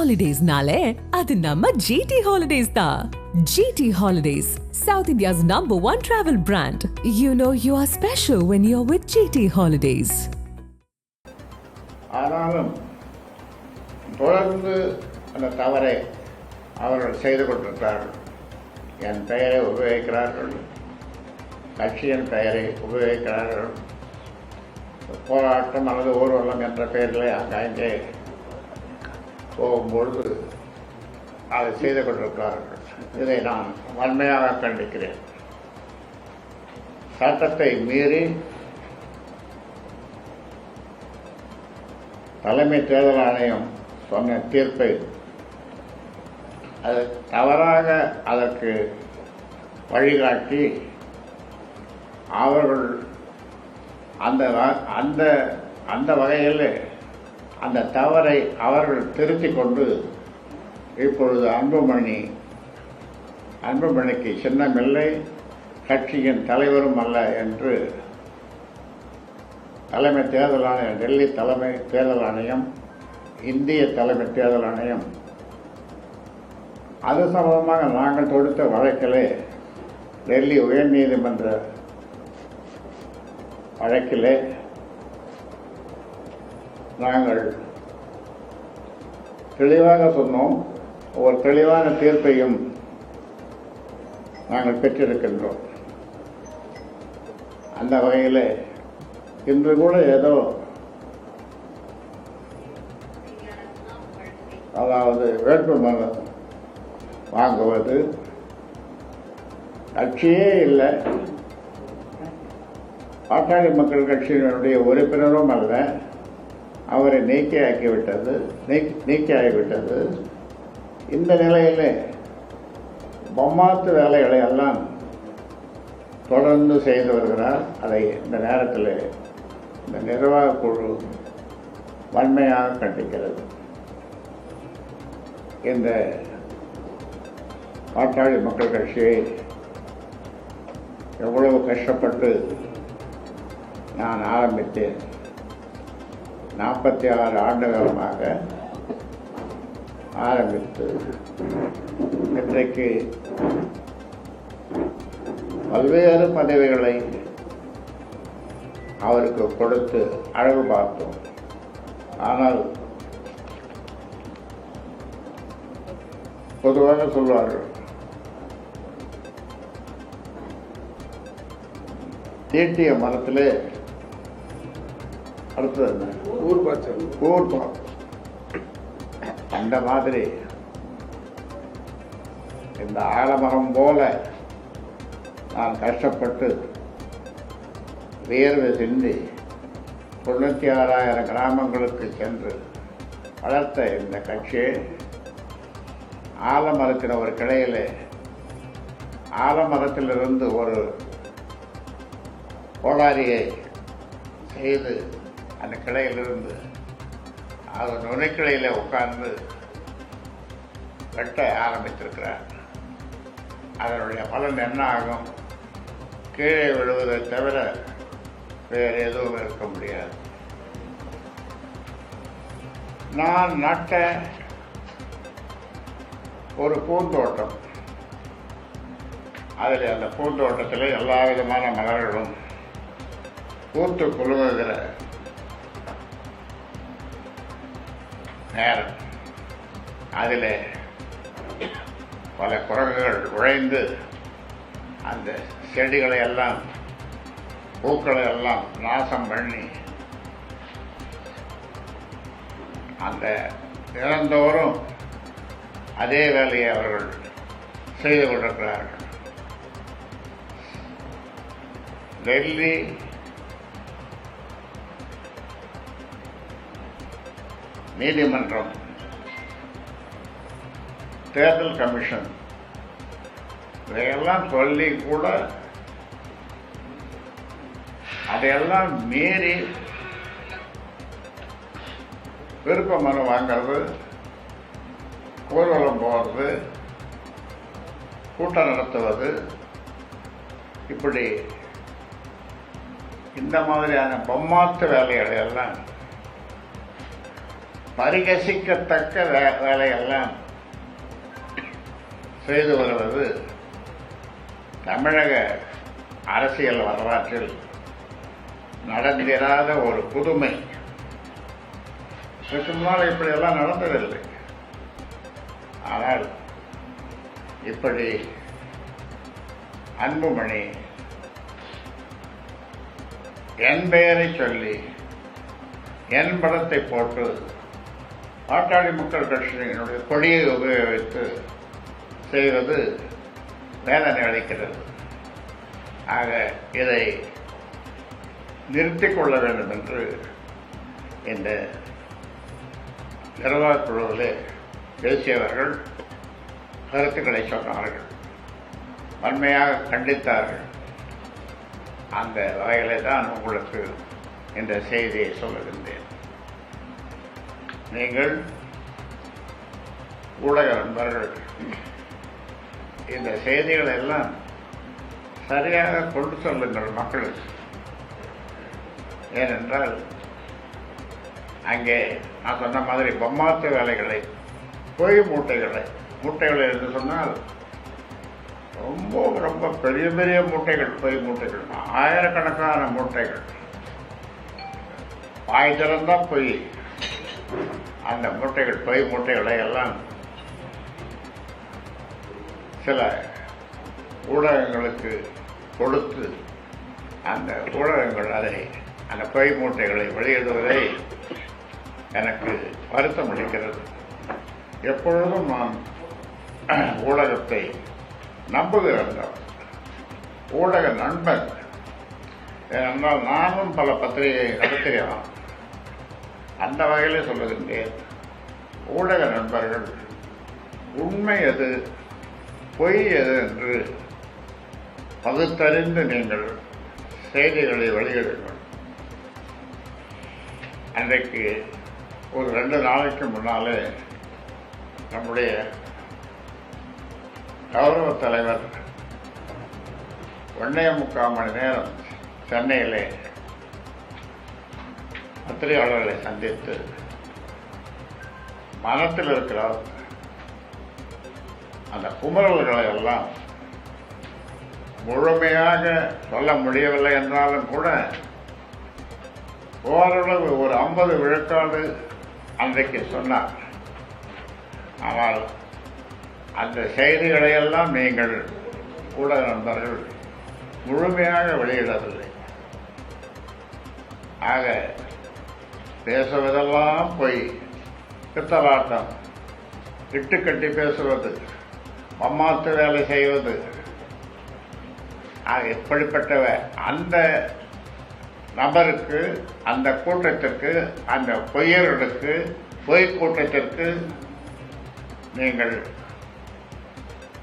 ஹாலிடேஸ்னாலே அது நம்ம ஜிடி ஹாலிடேஸ் தான். GT holidays, South India's #1 travel brand. You know you are special when you're with GT Holidays. ஆனாலும் தொடர்ந்து அந்த தவறை அவர்கள் செய்து கொண்டிருக்கிறார்கள். என் பெயரை உபயோகிக்கிறார்கள், கட்சியின் பெயரை உபயோகிக்கிறார்கள், போராட்டம் அல்லது ஊர்வலம் என்ற பெயர்களை அங்கே போகும்பொழுது அதை செய்து கொண்டிருக்கிறார்கள். இதை நான் வன்மையாக கண்டிக்கிறேன். சட்டத்தை மீறி தலைமை தேர்தல் ஆணையம் சொன்ன தீர்ப்பை அது தவறாக அதற்கு வழிகாட்டி அவர்கள் அந்த வகையில் அந்த தவறை அவர்கள் திருத்திக் கொண்டு இப்பொழுது அன்புமணிக்கு சின்னமில்லை, கட்சியின் தலைவரும் அல்ல என்று தலைமை தேர்தல் ஆணையம், டெல்லி தலைமை தேர்தல் ஆணையம், இந்திய தலைமை தேர்தல் ஆணையம் அது சம்பந்தமாக நாங்கள் தொடுத்த வழக்கிலே, டெல்லி உயர்நீதிமன்ற வழக்கிலே நாங்கள் தெளிவாக சொன்னோம். ஒரு தெளிவான தீர்ப்பையும் நாங்கள் பெற்றிருக்கின்றோம். அந்த வகையில் இன்று கூட ஏதோ அதாவது வேட்புமனு வாங்குவது, கட்சியே இல்லை, பாட்டாளி மக்கள் கட்சியினுடைய உறுப்பினரும் அல்ல, அவரை நீக்கியாகிவிட்டது. இந்த நிலையில் பொம்மாத்து வேலைகளை எல்லாம் தொடர்ந்து செய்து வருகிறார். அதை இந்த நேரத்தில் இந்த நிர்வாக குழு வன்மையாக கண்டிக்கிறது. இந்த பாட்டாளி மக்கள் கட்சியை எவ்வளவு கஷ்டப்பட்டு நான் ஆரம்பித்தேன். 46 ஆண்டு காலமாக ஆரம்பித்து இன்றைக்கு பல்வேறு பதவிகளை அவருக்கு கொடுத்து அழகு பார்த்தோம். ஆனால் பொதுவாக சொல்வார்கள், தீட்டிய மரத்திலே அடுத்தது ஊர்பாச்சல். அந்த மாதிரி இந்த ஆலமரம் போல நான் கஷ்டப்பட்டு வியர்வை சிந்தி 96,000 கிராமங்களுக்கு சென்று வளர்த்த இந்த கட்சியை ஆலமரத்தின் ஒரு கிளையில், ஆலமரத்திலிருந்து ஒரு கோடாரியை செய்து அந்த கிளையிலிருந்து அது நுரைக்கிளையில் உட்கார்ந்து வெட்ட ஆரம்பித்திருக்கிறார். அதனுடைய பலன் என்ன ஆகும்? கீழே விழுவதை தவிர வேறு எதுவும் இருக்க முடியாது. நான் நட்ட ஒரு பூந்தோட்டம், அதில் அந்த பூந்தோட்டத்தில் எல்லா விதமான மலர்களும் பூத்து குலுங்குகிற நேரம், அதில் பல குரங்குகள் நுழைந்து அந்த செடிகளை எல்லாம், பூக்களை எல்லாம் நாசம் பண்ணி அந்த தினந்தோறும் அதே வேலையை அவர்கள் செய்து கொண்டிருக்கிறார்கள். டெல்லி நீதிமன்றம், தேர்தல் கமிஷன் இதையெல்லாம் சொல்லி கூட அதையெல்லாம் மீறி விருப்ப மனு வாங்கிறது, ஊர்வலம் போகிறது, கூட்டம் நடத்துவது, இப்படி இந்த மாதிரியான பொம்மாத்து வேலைகளை எல்லாம் பரிகசிக்கத்தக்க வேலையெல்லாம் செய்து வருவது தமிழக அரசியல் வரலாற்றில் நடந்திராத ஒரு புதுமை. இதற்கு முன்னால் இப்படியெல்லாம் நடந்ததில்லை. ஆனால் இப்படி அன்புமணி என் பெயரை சொல்லி என் படத்தை போட்டு பாட்டாளி மக்கள் கட்சியினுடைய கொடியை உபயோகித்து செய்வது வேதனை அளிக்கிறது. ஆக இதை நிறுத்திக் கொள்ள வேண்டும் என்று இந்த நிர்வாகக் குழுவிலே பேசியவர்கள் கருத்துக்களை சொன்னார்கள், வன்மையாக கண்டித்தார்கள். அந்த வகையிலே தான் உங்களுக்கு இந்த செய்தியை சொல்லுகின்றேன். நீங்கள் ஊடக நண்பர்கள் இந்த செய்திகளை எல்லாம் சரியாக கொண்டு சொல்லுங்கள் மக்களுக்கு. ஏனென்றால் அங்கே நான் சொன்ன மாதிரி பொம்மாத்து வேலைகளை, பொய் மூட்டைகளை என்று சொன்னால் ரொம்ப ரொம்ப பெரிய பெரிய மூட்டைகள், பொய் மூட்டைகள், ஆயிரக்கணக்கான மூட்டைகள். வாய் திறந்தான் பொய். அந்த மூட்டைகள், பொய் மூட்டைகளை எல்லாம் சில ஊடகங்களுக்கு கொடுத்து அந்த ஊடகங்கள் அந்த பொய் மூட்டைகளை வெளியிடுவதை எனக்கு வருத்தம் அளிக்கிறது. எப்பொழுதும் நான் ஊடகத்தை நம்புகிறேன், ஊடக நண்பன். ஏனென்றால் நானும் பல பத்திரிகை நடத்துகிறேன். அந்த வகையிலே சொல்லுகின்றேன், ஊடக நண்பர்கள் உண்மை எது பொய் எது என்று பகுத்தறிந்து நீங்கள் செய்திகளை வெளியிடுங்கள். அன்றைக்கு ஒரு 2 நாளைக்கு முன்னாலே நம்முடைய கௌரவ தலைவர் 1.25 மணி நேரம் சென்னையிலே பத்திரிகையாளர்களை சந்தித்து மனத்தில் இருக்கிற அந்த குமுறல்களை எல்லாம் முழுமையாக சொல்ல முடியவில்லை என்றாலும் கூட ஓரளவு ஒரு 50 விழுக்காடு அன்றைக்கு சொன்னார். ஆனால் அந்த செய்திகளையெல்லாம் நீங்கள் ஊடக நண்பர்கள் முழுமையாக வெளியிடவில்லை. ஆக பேசுவதெல்லாம் போய் பித்தலாட்டம், இட்டுக்கட்டி பேசுவது, மம்மாத்து வேலை செய்வது, எப்படிப்பட்ட அந்த நபருக்கு, அந்த கூட்டத்திற்கு, அந்த பொய்யர்களுக்கு, பொய் கூட்டத்திற்கு நீங்கள்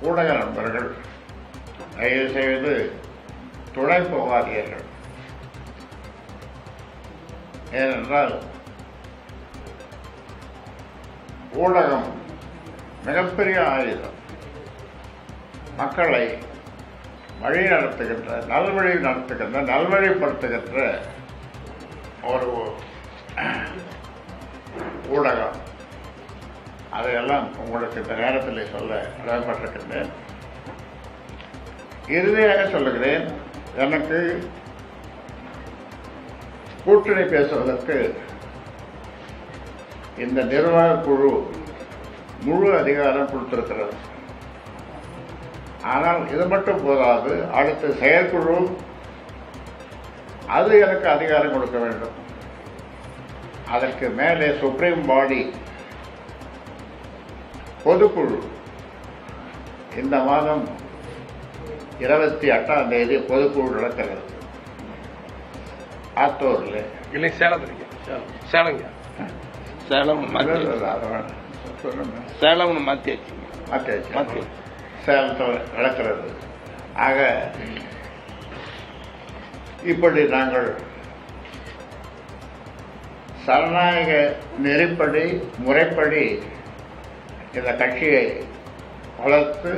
ஊடக நண்பர்கள் தயவு செய்து துணை போகாதீர்கள். ஏனென்றால் ஊடகம் மிகப்பெரிய ஆயுதம். மக்களை வழி நடத்துகின்ற, நல்வழிப்படுத்துகின்ற ஒரு ஊடகம். அதையெல்லாம் உங்களுக்கு இந்த நேரத்தில் சொல்ல கடமைப்பட்டிருக்கின்றேன். இறுதியாக சொல்லுகிறேன், எனக்கு கூட்டணி பேசுவதற்கு இந்த நிர்வாக குழு முழு அதிகாரம் கொடுத்திருக்கிறது. ஆனால் இது மட்டும் போதாது, அடுத்த செயற்குழு அது எனக்கு அதிகாரம் கொடுக்க வேண்டும். அதற்கு மேலே சுப்ரீம் பாடி பொதுக்குழு இந்த மாதம் 28ஆம் தேதி பொதுக்குழு நடக்கிறது. ஆத்தூரில் இல்லை, சேலம்ங்க. சேலம்னு மாற்றியாச்சு. சேலத்தில் நடக்கிறது. ஆக இப்படி நாங்கள் சனநாயக நெறிப்படி, முறைப்படி இந்த கட்சியை வளர்த்து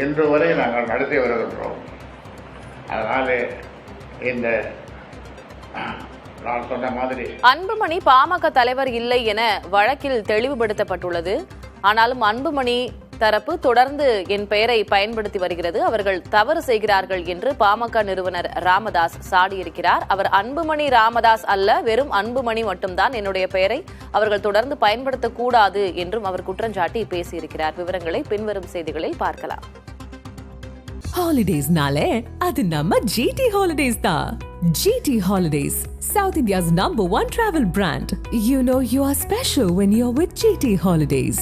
இன்று வரை நாங்கள் நடத்தி வருகின்றோம். அதனாலே இந்த நான் சொன்ன மாதிரி அன்புமணி பாமக தலைவர் இல்லை என வழக்கில் தெளிவுபடுத்தப்பட்டுள்ளது. ஆனாலும் அன்புமணி தரப்பு தொடர்ந்து என் பெயரை பயன்படுத்தி வருகிறது, அவர்கள் தவறு செய்கிறார்கள் என்று பாமக நிறுவனர் ராமதாஸ் சாடியிருக்கிறார். அவர் அன்புமணி ராமதாஸ் அல்ல, வெறும் அன்புமணி மட்டும்தான், என்னுடைய பெயரை அவர்கள் தொடர்ந்து பயன்படுத்தக்கூடாது என்றும் அவர் குற்றஞ்சாட்டி பேசியிருக்கிறார். விவரங்களை பின்வரும் செய்திகளில் பார்க்கலாம். ஹாலிடேஸ்னாலே அது நம்ம GT ஹாலிடேஸ் தான். GT Holidays, South India's #1 travel brand. You know you are special when you're with GT Holidays.